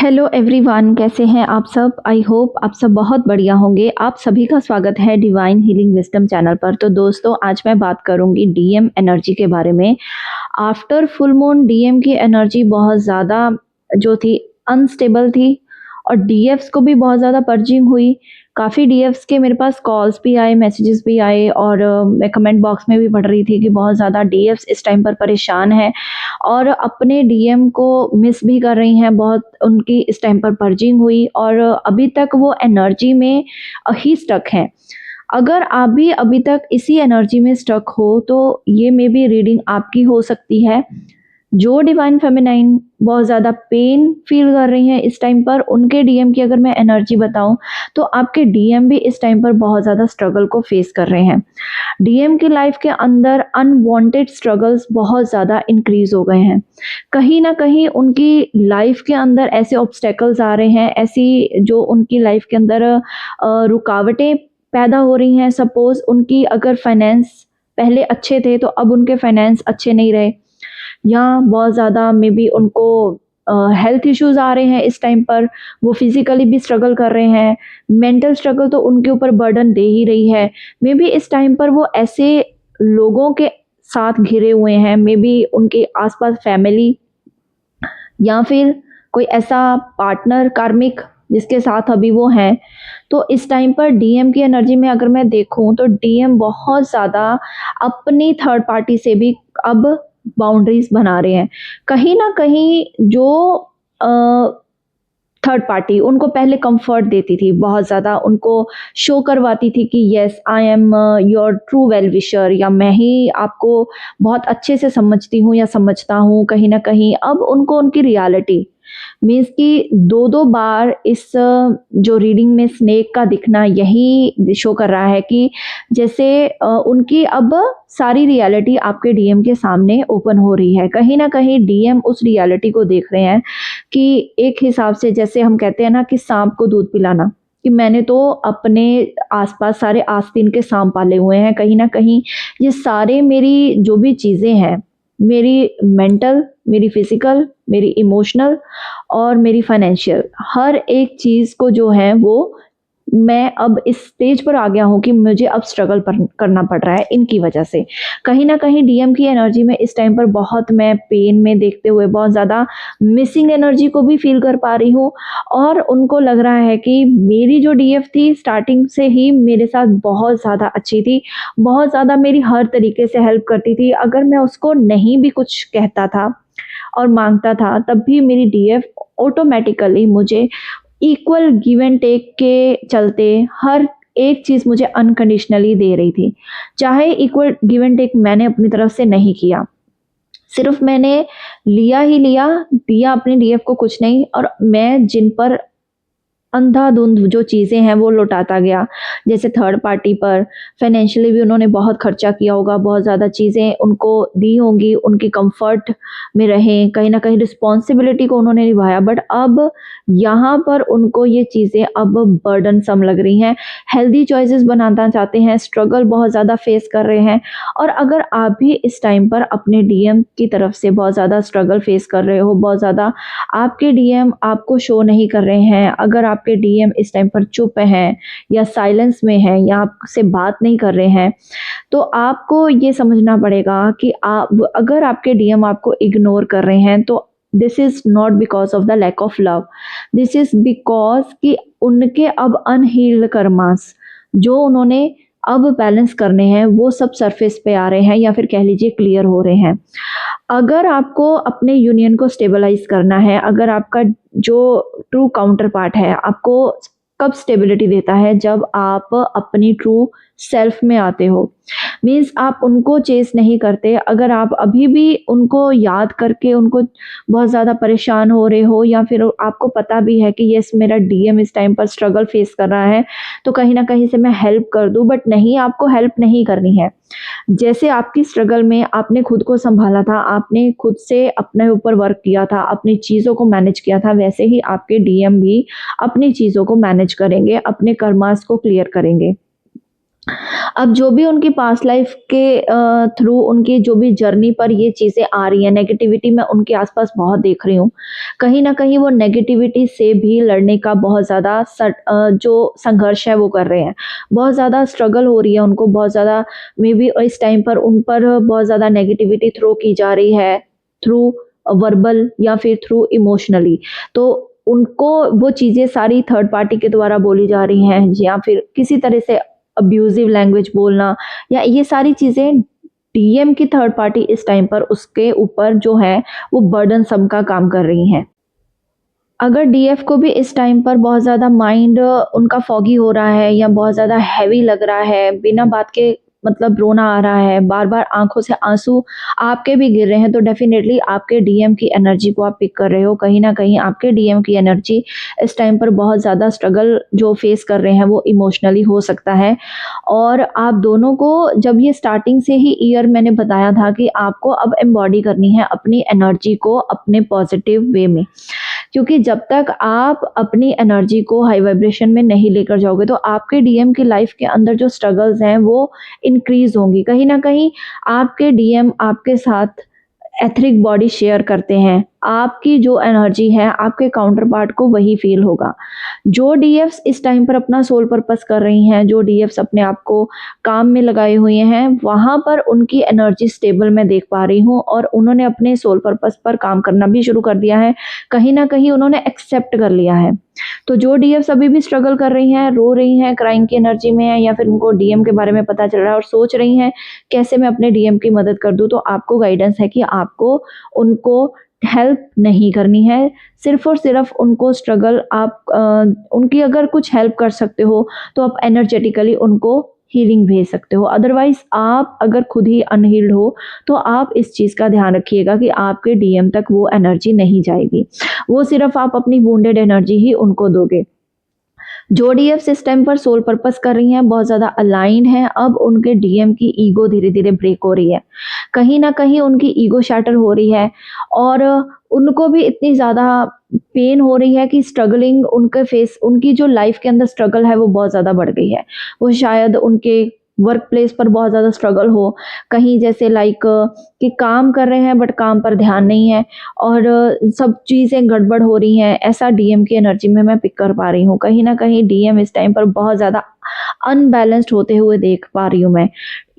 Hello everyone, कैसे हैं आप सब? आई होप आप सब बहुत बढ़िया होंगे। आप सभी का स्वागत है डिवाइन हीलिंग विजडम चैनल पर। तो दोस्तों, आज मैं बात करूंगी डीएम एनर्जी के बारे में। आफ्टर फुल मून डीएम की एनर्जी बहुत ज़्यादा जो थी अनस्टेबल थी और डीएफ्स को भी बहुत ज़्यादा पर्जिंग हुई। काफ़ी डीएफ्स के मेरे पास कॉल्स भी आए, मैसेजेस भी आए और मैं कमेंट बॉक्स में भी पढ़ रही थी कि बहुत ज़्यादा डीएफ्स इस टाइम पर परेशान हैं और अपने डीएम को मिस भी कर रही हैं। बहुत उनकी इस टाइम पर पर्जिंग हुई और अभी तक वो एनर्जी में ही स्टक हैं। अगर आप भी अभी तक इसी एनर्जी में स्टक हो तो ये मे बी रीडिंग आपकी हो सकती है। जो डिवाइन फेमिनाइन बहुत ज़्यादा पेन फील कर रही हैं इस टाइम पर, उनके डीएम की अगर मैं एनर्जी बताऊं तो आपके डीएम भी इस टाइम पर बहुत ज़्यादा स्ट्रगल को फेस कर रहे हैं। डीएम की लाइफ के अंदर अनवांटेड स्ट्रगल्स बहुत ज़्यादा इंक्रीज हो गए हैं। कहीं ना कहीं उनकी लाइफ के अंदर ऐसे ऑब्स्टेकल्स आ रहे हैं, ऐसी जो उनकी लाइफ के अंदर रुकावटें पैदा हो रही हैं। सपोज उनकी अगर फाइनेंस पहले अच्छे थे तो अब उनके फाइनेंस अच्छे नहीं रहे, या बहुत ज़्यादा मे बी उनको हेल्थ इश्यूज आ रहे हैं इस टाइम पर। वो फिजिकली भी स्ट्रगल कर रहे हैं, मेंटल स्ट्रगल तो उनके ऊपर बर्डन दे ही रही है। मे बी इस टाइम पर वो ऐसे लोगों के साथ घिरे हुए हैं, मे बी उनके आसपास फैमिली या फिर कोई ऐसा पार्टनर कार्मिक जिसके साथ अभी वो हैं। तो इस टाइम पर डीएम की एनर्जी में अगर मैं देखूं तो डीएम बहुत ज़्यादा अपनी थर्ड पार्टी से भी अब बाउंड्रीज बना रहे हैं। कहीं ना कहीं जो थर्ड पार्टी उनको पहले कंफर्ट देती थी, बहुत ज़्यादा उनको शो करवाती थी कि yes I am your true well wisher, या मैं ही आपको बहुत अच्छे से समझती हूँ या समझता हूँ। कहीं ना कहीं अब उनको उनकी रियलिटी मीन्स कि दो दो बार इस जो रीडिंग में स्नेक का दिखना यही शो कर रहा है कि जैसे उनकी अब सारी रियलिटी आपके डीएम के सामने ओपन हो रही है। कहीं ना कहीं डीएम उस रियलिटी को देख रहे हैं कि एक हिसाब से जैसे हम कहते हैं ना कि सांप को दूध पिलाना, कि मैंने तो अपने आसपास सारे आस्तीन के सांप पाले हुए हैं। कहीं ना कहीं ये सारे मेरी जो भी चीज़ें हैं, मेरी मेंटल, मेरी फिजिकल, मेरी इमोशनल और मेरी फाइनेंशियल, हर एक चीज़ को जो है वो मैं अब इस स्टेज पर आ गया हूँ कि मुझे अब स्ट्रगल करना पड़ रहा है इनकी वजह से। कहीं ना कहीं डीएम की एनर्जी में इस टाइम पर बहुत मैं पेन में देखते हुए बहुत ज़्यादा मिसिंग एनर्जी को भी फील कर पा रही हूँ। और उनको लग रहा है कि मेरी जो डीएफ थी स्टार्टिंग से ही मेरे साथ बहुत ज़्यादा अच्छी थी, बहुत ज़्यादा मेरी हर तरीके से हेल्प करती थी। अगर मैं उसको नहीं भी कुछ कहता था और मांगता था तब भी मेरी डीएफ ऑटोमेटिकली मुझे इक्वल गिव एंड टेक के चलते हर एक चीज़ मुझे अनकंडीशनली दे रही थी। चाहे इक्वल गिव एंड टेक मैंने अपनी तरफ से नहीं किया, सिर्फ मैंने लिया ही लिया, दिया अपनी डीएफ को कुछ नहीं, और मैं जिन पर अंधाधुंध जो चीज़ें हैं वो लौटाता गया। जैसे थर्ड पार्टी पर फाइनेंशियली भी उन्होंने बहुत खर्चा किया होगा, बहुत ज़्यादा चीज़ें उनको दी होंगी, उनकी कंफर्ट में रहें, कहीं ना कहीं रिस्पॉन्सिबिलिटी को उन्होंने निभाया। बट अब यहाँ पर उनको ये चीज़ें अब बर्डन सम लग रही हैं। हेल्दी चॉइसेस बनाना चाहते हैं, स्ट्रगल बहुत ज़्यादा फेस कर रहे हैं। और अगर आप भी इस टाइम पर अपने डीएम की तरफ से बहुत ज़्यादा स्ट्रगल फेस कर रहे हो, बहुत ज़्यादा आपके डीएम आपको शो नहीं कर रहे हैं, अगर आपके डीएम इस टाइम पर चुप हैं या साइलेंस में हैं या आपसे बात नहीं कर रहे हैं, तो आपको ये समझना पड़ेगा कि आप अगर आपके डीएम आपको इग्नोर कर रहे हैं तो this is not because of the lack of love, this is because कि उनके अब अनहील्ड कर्मास जो उन्होंने अब बैलेंस करने हैं वो सब सरफेस पे आ रहे हैं, या फिर कह लीजिए क्लियर हो रहे हैं। अगर आपको अपने यूनियन को स्टेबलाइज करना है, अगर आपका जो ट्रू काउंटर पार्ट है आपको कब स्टेबिलिटी देता है, जब आप अपनी ट्रू सेल्फ में आते हो, मीन्स आप उनको चेस नहीं करते। अगर आप अभी भी उनको याद करके उनको बहुत ज़्यादा परेशान हो रहे हो, या फिर आपको पता भी है कि यस मेरा डीएम इस टाइम पर स्ट्रगल फेस कर रहा है तो कहीं ना कहीं से मैं हेल्प कर दूं, बट नहीं, आपको हेल्प नहीं करनी है। जैसे आपकी स्ट्रगल में आपने खुद को संभाला था, आपने खुद से अपने ऊपर वर्क किया था, अपनी चीज़ों को मैनेज किया था, वैसे ही आपके डीएम भी अपनी चीज़ों को मैनेज करेंगे, अपने कर्मास को क्लियर करेंगे। अब जो भी उनकी पास्ट लाइफ के थ्रू उनकी जो भी जर्नी पर ये चीज़ें आ रही हैं, नेगेटिविटी मैं उनके आस-पास बहुत देख रही हूँ। कहीं न कहीं वो नेगेटिविटी से भी लड़ने का बहुत ज़्यादा जो संघर्ष है वो कर रहे हैं। बहुत ज़्यादा स्ट्रगल हो रही है उनको, बहुत ज़्यादा मे बी इस टाइम पर उन पर बहुत ज़्यादा नेगेटिविटी थ्रो की जा रही है, थ्रू वर्बल या फिर थ्रू इमोशनली। तो उनको वो चीज़ें सारी थर्ड पार्टी के द्वारा बोली जा रही हैं या फिर किसी तरह से अब्यूज़िव लैंग्वेज बोलना या ये सारी चीज़ें डीएम की थर्ड पार्टी इस टाइम पर उसके ऊपर जो है वो बर्डनसम का काम कर रही हैं। अगर डीएफ को भी इस टाइम पर बहुत ज़्यादा माइंड उनका फॉगी हो रहा है या बहुत ज़्यादा हैवी लग रहा है, बिना बात के मतलब रोना आ रहा है, बार-बार आँखों से आँसू आपके भी गिर रहे हैं, तो डेफ़िनेटली आपके डीएम की एनर्जी को आप पिक कर रहे हो। कहीं न कहीं आपके डीएम की एनर्जी इस टाइम पर बहुत ज़्यादा स्ट्रगल जो फ़ेस कर रहे हैं, वो इमोशनली हो सकता है। और आप दोनों को जब ये स्टार्टिंग से ही ईयर मैंने बताया था कि आपको अब एम्बॉडी करनी है अपनी एनर्जी को अपने पॉज़िटिव वे में। क्योंकि जब तक आप अपनी एनर्जी को हाई वाइब्रेशन में नहीं लेकर जाओगे तो आपके डीएम की लाइफ के अंदर जो स्ट्रगल्स हैं वो इंक्रीज़ होंगी। कहीं न कहीं आपके डीएम आपके साथ एथरिक बॉडी शेयर करते हैं। आपकी जो एनर्जी है, आपके काउंटर पार्ट को वही फ़ील होगा। जो डीएफ्स इस टाइम पर अपना सोल पर्पस कर रही हैं, जो डीएफ्स अपने आप को काम में लगाए हुए हैं, वहाँ पर उनकी एनर्जी स्टेबल मैं देख पा रही हूँ और उन्होंने अपने सोल पर्पस पर काम करना भी शुरू कर दिया है। कहीं न कहीं उन्होंने एक्सेप्ट कर लिया है। तो जो डीएफ्स अभी भी स्ट्रगल कर रही हैं, रो रही हैं, क्राइंग की एनर्जी में हैं या फिर उनको डीएम के बारे में पता चल रहा है और सोच रही हैं, कैसे मैं अपने डीएम की मदद कर दूँ, तो आपको गाइडेंस है कि आपको उनको हेल्प नहीं करनी है। सिर्फ़ और सिर्फ़ उनको स्ट्रगल आप उनकी अगर कुछ हेल्प कर सकते हो, तो आप एनर्जेटिकली उनको हीलिंग भेज सकते हो। अदरवाइज़ आप अगर खुद ही अनहील्ड हो, तो आप इस चीज़ का ध्यान रखिएगा कि आपके डीएम तक वो एनर्जी नहीं जाएगी। वो सिर्फ़ आप अपनी वुंडेड एनर्जी ही उनको दोगे। जो डीएफ इस टाइम पर सोल पर्पस कर रही हैं, बहुत ज़्यादा अलाइन्ड हैं, अब उनके डीएम की ईगो धीरे-धीरे ब्रेक हो रही है। कहीं न कहीं उनकी ईगो शैटर हो रही है और उनको भी इतनी ज़्यादा पेन हो रही है कि स्ट्रगलिंग उनकी जो लाइफ़ के अंदर स्ट्रगल है, वो बहुत ज़्यादा बढ़ गई है। वो शायद उनके वर्क प्लेस पर बहुत ज़्यादा स्ट्रगल हो, कहीं जैसे लाइक कि काम कर रहे हैं बट काम पर ध्यान नहीं है और सब चीज़ें गड़बड़ हो रही हैं, ऐसा डीएम की एनर्जी में मैं पिक कर पा रही हूँ। कहीं न कहीं डीएम इस टाइम पर बहुत ज़्यादा अनबैलेंस्ड होते हुए देख पा रही हूँ मैं।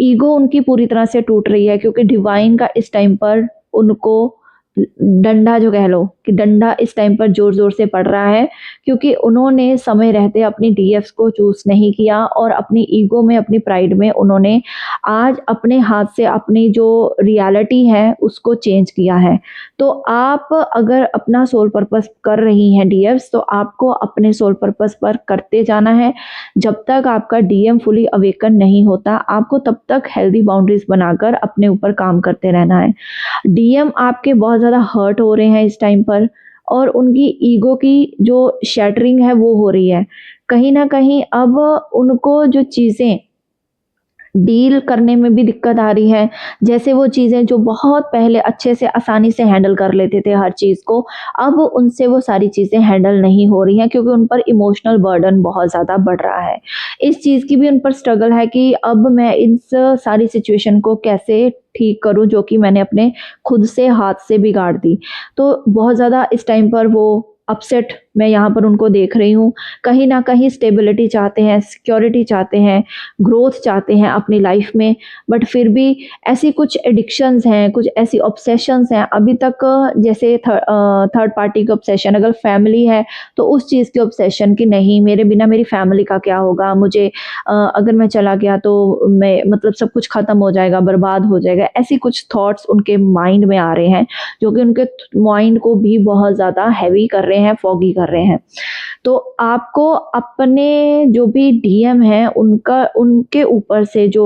ईगो उनकी पूरी तरह से टूट रही है क्योंकि डिवाइन का इस टाइम पर उनको डंडा जो कह लो कि डंडा इस टाइम पर ज़ोर-ज़ोर से पड़ रहा है क्योंकि उन्होंने समय रहते अपनी डीएफ्स को चूज़ नहीं किया और अपनी ईगो में, अपनी प्राइड में उन्होंने आज अपने हाथ से अपनी जो रियलिटी है उसको चेंज किया है। तो आप अगर अपना सोल पर्पस कर रही हैं डीएफ्स तो आपको अपने सोल पर्पस पर करते जाना है। जब तक आपका डीएम फुली अवेकन नहीं होता, आपको तब तक हेल्दी बाउंड्रीज़ बनाकर अपने ऊपर काम करते रहना है। डीएम आपके बहुत ज़्यादा हर्ट हो रहे हैं इस टाइम पर और उनकी ईगो की जो शैटरिंग है वो हो रही है। कहीं न कहीं अब उनको जो चीज़ें डील करने में भी दिक्कत आ रही है। जैसे वो चीज़ें जो बहुत पहले अच्छे से आसानी से हैंडल कर लेते थे हर चीज़ को, अब उनसे वो सारी चीज़ें हैंडल नहीं हो रही हैं क्योंकि उन पर इमोशनल बर्डन बहुत ज़्यादा बढ़ रहा है। इस चीज़ की भी उन पर स्ट्रगल है कि अब मैं इस सारी सिचुएशन को कैसे ठीक करूँ जो कि मैंने अपने खुद से हाथ से बिगाड़ दी। तो बहुत ज़्यादा इस टाइम पर वो अपसेट मैं यहाँ पर उनको देख रही हूँ। कहीं न कहीं स्टेबिलिटी चाहते हैं, सिक्योरिटी चाहते हैं, ग्रोथ चाहते हैं अपनी लाइफ में बट फिर भी ऐसी कुछ एडिक्शंस हैं, कुछ ऐसी ऑब्सेशंस हैं अभी तक जैसे थर्ड पार्टी की ऑब्सेशन अगर फैमिली है तो उस चीज़ की ऑब्सेशन कि नहीं मेरे बिना मेरी फैमिली का क्या होगा? मुझे अगर मैं चला गया तो मैं मतलब सब कुछ ख़त्म हो जाएगा, बर्बाद हो जाएगा। ऐसी कुछ थॉट्स उनके माइंड में आ रहे हैं जो कि उनके माइंड को भी बहुत ज़्यादा हैवी कर रहे हैं, फॉगी कर रहे हैं। तो आपको अपने जो भी डीएम हैं उनका उनके ऊपर से जो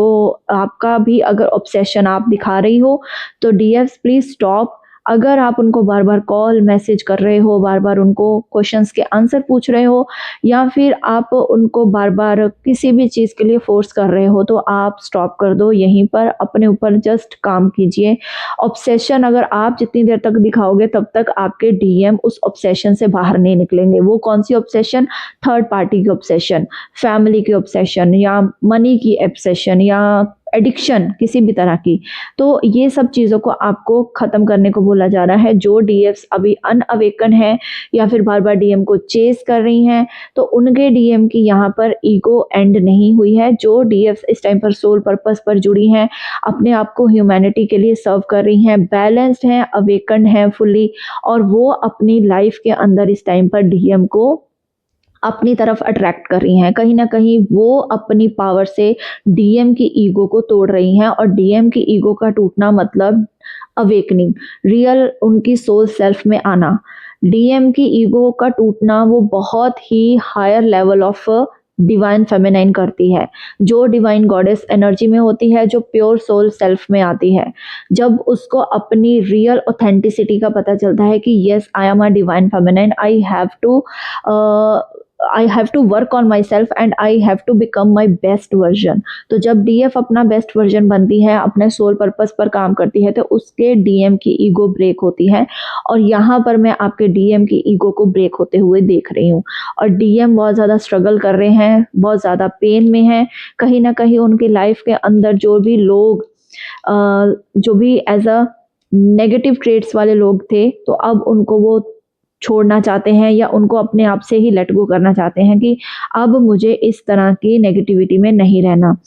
आपका भी अगर ऑब्सेशन आप दिखा रही हो तो डीएफ्स प्लीज़ स्टॉप। अगर आप उनको बार-बार कॉल, मैसेज कर रहे हो, बार-बार उनको क्वेश्चंस के आंसर पूछ रहे हो या फिर आप उनको बार-बार किसी भी चीज़ के लिए फ़ोर्स कर रहे हो, तो आप स्टॉप कर दो यहीं पर, अपने ऊपर जस्ट काम कीजिए। ऑब्सेशन अगर आप जितनी देर तक दिखाओगे तब तक आपके डीएम उस ऑब्सेशन से बाहर नहीं निकलेंगे। वो कौन-सी ऑब्सेशन? थर्ड पार्टी की ऑब्सेशन, फैमिली की ऑब्सेशन या मनी की ऑब्सेशन या एडिक्शन किसी भी तरह की। तो ये सब चीज़ों को आपको ख़त्म करने को बोला जा रहा है। जो डीएफ्स अभी अनअवेकन हैं या फिर बार-बार डीएम को चेज़ कर रही हैं, तो उनके डीएम की यहाँ पर ईगो एंड नहीं हुई है। जो डीएफ्स इस टाइम पर सोल पर्पस पर जुड़ी हैं, अपने आप को ह्यूमैनिटी के लिए सर्व कर रही हैं, बैलेंस्ड हैं, अवेकन्ड हैं फुल्ली, और वो अपनी लाइफ़ के अंदर इस टाइम पर डीएम को अपनी तरफ अट्रैक्ट कर रही हैं। कहीं न कहीं वो अपनी पावर से डीएम की ईगो को तोड़ रही हैं, और डीएम की ईगो का टूटना मतलब अवेकनिंग, रियल उनकी सोल सेल्फ में आना। डीएम की ईगो का टूटना वो बहुत ही higher level of divine feminine करती है, जो डिवाइन गॉडेस एनर्जी में होती है, जो प्योर सोल सेल्फ में आती है। जब उसको अपनी रियल ऑथेंटिसिटी का पता चलता है कि yes I am a divine feminine, I have to work on myself and I have to become my best version. तो जब डीएफ अपना बेस्ट वर्जन बनती है, अपने सोल पर्पस पर काम करती है, तो उसके डीएम की ईगो ब्रेक होती है। और यहाँ पर मैं आपके डीएम की ईगो को ब्रेक होते हुए देख रही हूँ, और डीएम बहुत ज़्यादा स्ट्रगल कर रहे हैं, बहुत ज़्यादा पेन में हैं। कहीं ना कहीं उनकी लाइफ के अंदर जो भी लोग जो भी एज अ नेगेटिव ट्रेड्स वाले लोग थे, तो अब उनको वो छोड़ना चाहते हैं या उनको अपने आप से ही लेट गो करना चाहते हैं कि अब मुझे इस तरह की नेगेटिविटी में नहीं रहना।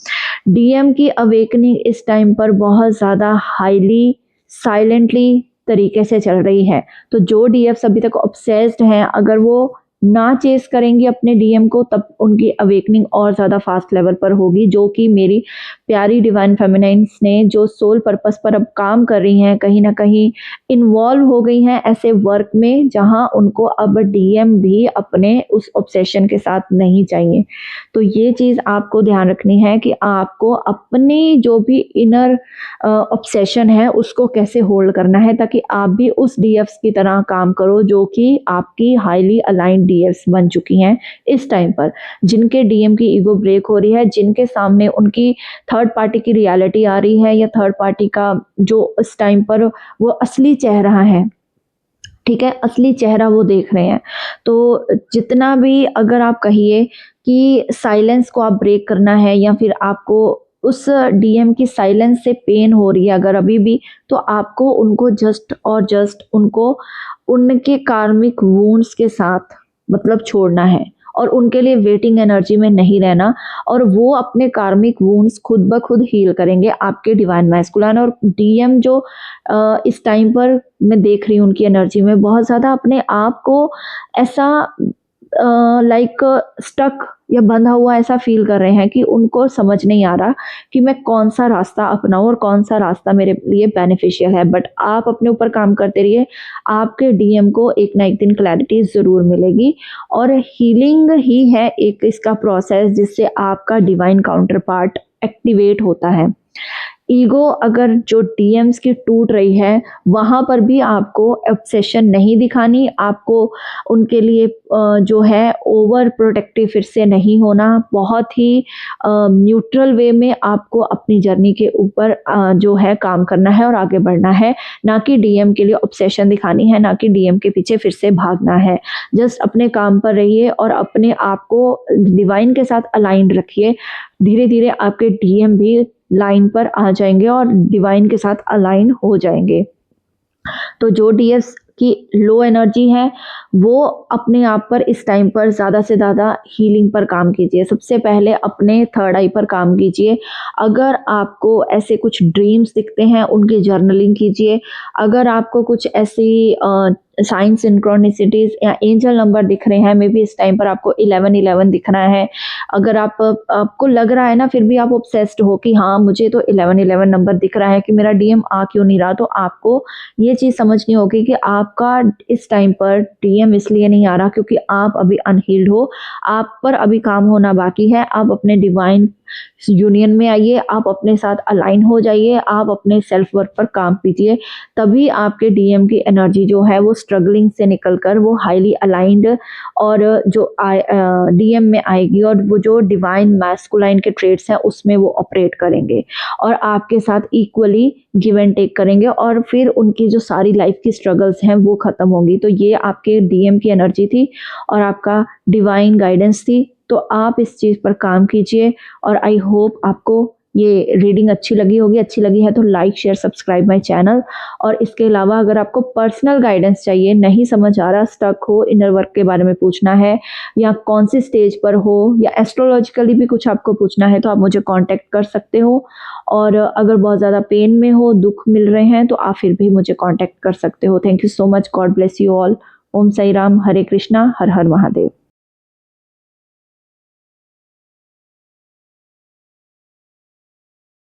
डीएम की अवेकनिंग इस टाइम पर बहुत ज़्यादा हाईली साइलेंटली तरीके से चल रही है। तो जो डीएफ्स अभी तक ऑब्सेस्ड हैं, अगर वो ना चेस करेंगी अपने डीएम को, तब उनकी अवेकनिंग और ज़्यादा फास्ट लेवल पर होगी, जो कि मेरी प्यारी डिवाइन फेमिनाइन्स ने जो सोल पर्पस पर अब काम कर रही हैं, कहीं ना कहीं इन्वॉल्व हो गई हैं ऐसे वर्क में जहां उनको अब डीएम भी अपने उस ऑब्सेशन के साथ नहीं चाहिए। तो ये चीज़ आपको ध्यान रखनी है कि आपको अपनी जो भी इनर ऑब्सेशन है उसको कैसे होल्ड करना है, ताकि आप भी उस डीएफ्स की तरह काम करो जो कि आपकी हाईली अलाइंड डीएफ्स बन चुकी हैं इस टाइम पर, जिनके डीएम की ईगो ब्रेक हो रही है, जिनके सामने उनकी थर्ड पार्टी की रियलिटी आ रही है, या थर्ड पार्टी का जो इस टाइम पर वो असली चेहरा है, ठीक है, असली चेहरा वो देख रहे हैं। तो जितना भी अगर आप कहिए कि साइलेंस को आप ब्रेक करना है, या फिर आपको उस डीएम की साइलेंस से पेन हो रही है अगर अभी भी, तो आपको उनको जस्ट और जस्ट उनको उनके कार्मिक वुंड्स के साथ मतलब छोड़ना है, और उनके लिए वेटिंग एनर्जी में नहीं रहना, और वो अपने कार्मिक वुंड्स खुद ब खुद हील करेंगे आपके डिवाइन मैस्कुलिन। और डीएम जो इस टाइम पर मैं देख रही हूँ उनकी एनर्जी में बहुत ज़्यादा अपने आप को ऐसा लाइक स्टक या बंधा हुआ ऐसा फील कर रहे हैं कि उनको समझ नहीं आ रहा कि मैं कौन सा रास्ता अपनाऊं और कौन सा रास्ता मेरे लिए बेनिफिशियल है। बट आप अपने ऊपर काम करते रहिए, आपके डीएम को एक ना एक दिन क्लैरिटी ज़रूर मिलेगी, और हीलिंग ही है एक इसका प्रोसेस जिससे आपका डिवाइन काउंटर पार्ट एक्टिवेट होता है। ईगो अगर जो डीएम्स की टूट रही है, वहाँ पर भी आपको ऑब्सेशन नहीं दिखानी, आपको उनके लिए जो है ओवर प्रोटेक्टिव फिर से नहीं होना, बहुत ही न्यूट्रल वे में आपको अपनी जर्नी के ऊपर जो है काम करना है और आगे बढ़ना है, ना कि डीएम के लिए ऑब्सेशन दिखानी है, ना कि डीएम के पीछे फिर से भागना है। जस्ट अपने काम पर रहिए और अपने आप को डिवाइन के साथ अलाइंड रखिए। धीरे धीरे आपके डीएम भी लाइन पर आ जाएंगे और डिवाइन के साथ अलाइन हो जाएंगे। तो जो डीएस की लो एनर्जी है वो अपने आप पर इस टाइम पर ज़्यादा से ज़्यादा हीलिंग पर काम कीजिए। सबसे पहले अपने थर्ड आई पर काम कीजिए। अगर आपको ऐसे कुछ ड्रीम्स दिखते हैं उनकी जर्नलिंग कीजिए। अगर आपको कुछ ऐसी साइन सिंक्रोनिसिटीज़ या एंजल नंबर दिख रहे हैं, मे बी इस टाइम पर आपको 1111 दिख रहा है, अगर आपको लग रहा है ना फिर भी आप ऑब्सेस्ड हो कि हाँ मुझे तो 1111 नंबर दिख रहा है कि मेरा डीएम आ क्यों नहीं रहा, तो आपको ये चीज़ समझनी होगी कि आपका इस टाइम पर डीएम इसलिए नहीं आ रहा क्योंकि आप अभी अनहील्ड हो, आप पर अभी काम होना बाकी है। आप अपने डिवाइन यूनियन में आइए, आप अपने साथ अलाइन हो जाइए, आप अपने सेल्फ वर्थ पर काम कीजिए, तभी आपके डीएम की एनर्जी जो है वो स्ट्रगलिंग से निकल कर वो हाईली अलाइंड और जो डीएम में आएगी और वो जो डिवाइन मैस्कुलाइन के ट्रेड्स हैं उसमें वो ऑपरेट करेंगे और आपके साथ इक्वली गिव एंड टेक करेंगे और फिर उनकी जो सारी लाइफ की स्ट्रगल्स हैं वो ख़त्म होंगी। तो ये आपके डीएम की एनर्जी थी और आपका डिवाइन गाइडेंस थी। तो आप इस चीज़ पर काम कीजिए और आई होप आपको ये रीडिंग अच्छी लगी होगी। अच्छी लगी है तो like share subscribe my channel. और इसके अलावा अगर आपको पर्सनल गाइडेंस चाहिए, नहीं समझ आ रहा, स्टक हो, इनर वर्क के बारे में पूछना है या कौन सी स्टेज पर हो या एस्ट्रोलॉजिकली भी कुछ आपको पूछना है तो आप मुझे कांटेक्ट कर सकते हो। और अगर बहुत ज़्यादा पेन में हो, दुख मिल रहे हैं तो आप फिर भी मुझे कांटेक्ट कर सकते हो। Thank you so much. God bless you all. Om Sai Ram, Hare Krishna, Har Har Mahadev.